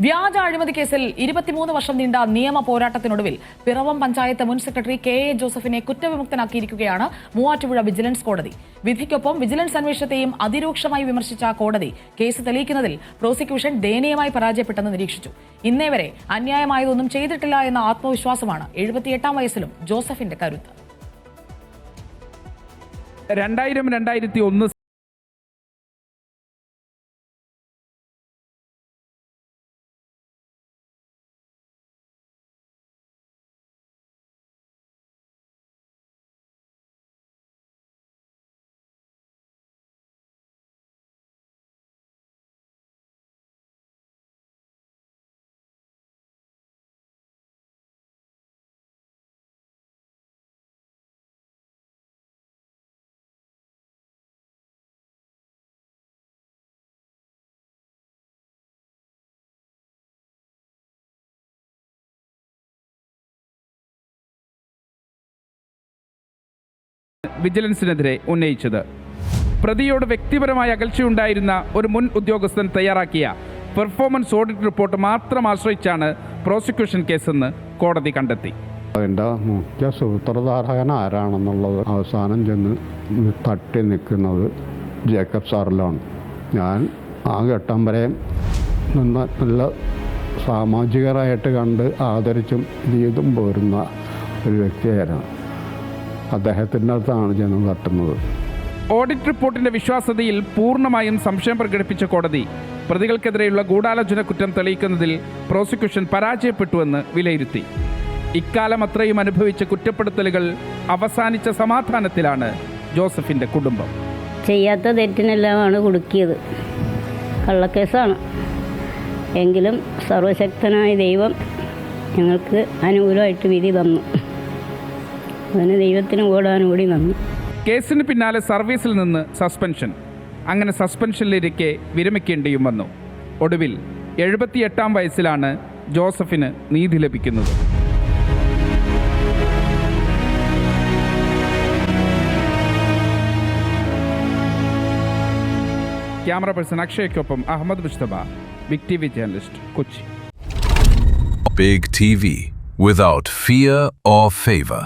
വ്യാജ അഴിമതി കേസിൽ 23 വർഷം നീണ്ട നിയമ പോരാട്ടത്തിനൊടുവിൽ പിറവം പഞ്ചായത്ത് മുൻ സെക്രട്ടറി കെ.എ. ജോസഫിനെ കുറ്റവിമുക്തനാക്കിയിരിക്കുകയാണ് മൂവാറ്റുപുഴ വിജിലൻസ് കോടതി. വിധിക്കൊപ്പം വിജിലൻസ് അന്വേഷണത്തെയും അതിരൂക്ഷമായി വിമർശിച്ച കോടതി കേസ് തെളിയിക്കുന്നതിൽ പ്രോസിക്യൂഷൻ ദയനീയമായി പരാജയപ്പെട്ടെന്ന് നിരീക്ഷിച്ചു. ഇന്നേവരെ അന്യായമായതൊന്നും ചെയ്തിട്ടില്ല എന്ന ആത്മവിശ്വാസമാണ് 78-ാം വയസ്സിലും ജോസഫിന്റെ കരുത്ത്. 2000-2001 വിജിലൻസിനെതിരെ ഉന്നയിച്ചത്. പ്രതിയോട് വ്യക്തിപരമായ അകൽച്ചയുണ്ടായിരുന്ന ഒരു മുൻ ഉദ്യോഗസ്ഥൻ തയ്യാറാക്കിയ പെർഫോമൻസ് ഓഡിറ്റ് റിപ്പോർട്ട് മാത്രം ആശ്രയിച്ചാണ് പ്രോസിക്യൂഷൻ കേസെന്ന് കോടതി കണ്ടെത്തി. അതിൻ്റെ മുഖ്യ സൂത്രധാരകൻ ആരാണെന്നുള്ളത് അവസാനം ചെന്ന് തട്ടി നിൽക്കുന്നത് ജേക്കബ് സാറിലാണ്. ഞാൻ ആ ഘട്ടം വരെ നിന്ന് നല്ല സാമാജികരായിട്ട് കണ്ട് ആദരിച്ചും ചെയ്തും പോരുന്ന ഒരു വ്യക്തിയായിരുന്നു. അദ്ദേഹത്തിൻ്റെ അടുത്താണ് ചെന്ന് തട്ടുന്നത്. ഓഡിറ്റ് റിപ്പോർട്ടിന്റെ വിശ്വാസ്യതയിൽ പൂർണ്ണമായും സംശയം പ്രകടിപ്പിച്ച കോടതി പ്രതികൾക്കെതിരെയുള്ള ഗൂഢാലോചന കുറ്റം തെളിയിക്കുന്നതിൽ പ്രോസിക്യൂഷൻ പരാജയപ്പെട്ടുവെന്ന് വിലയിരുത്തി. ഇക്കാലം അത്രയും അനുഭവിച്ച കുറ്റപ്പെടുത്തലുകൾ അവസാനിച്ച സമാധാനത്തിലാണ് ജോസഫിന്റെ കുടുംബം. ചെയ്യാത്ത തെറ്റിനെല്ലാമാണ് കുടുക്കിയത്. കള്ളക്കേസാണ്. എങ്കിലും സർവശക്തനായ ദൈവം ഞങ്ങൾക്ക് അനുകൂലമായിട്ട് വിധി തന്നു. അതിന് ദൈവത്തിന് ഓടാനോടി നന്ദി. കേസിന് പിന്നാലെ സർവീസിൽ നിന്ന് സസ്പെൻഷൻ. അങ്ങനെ സസ്പെൻഷനിലിരിക്കെ വിരമിക്കേണ്ടിയും വന്നു. ഒടുവിൽ 78-ാം വയസ്സിലാണ് ജോസഫിന് നീതി ലഭിക്കുന്നത്. ക്യാമറ പേഴ്സൺ അക്ഷയ്ക്കൊപ്പം Ahmed Mustafa, Big T V journalist, Kochi. Big TV, without fear or favor.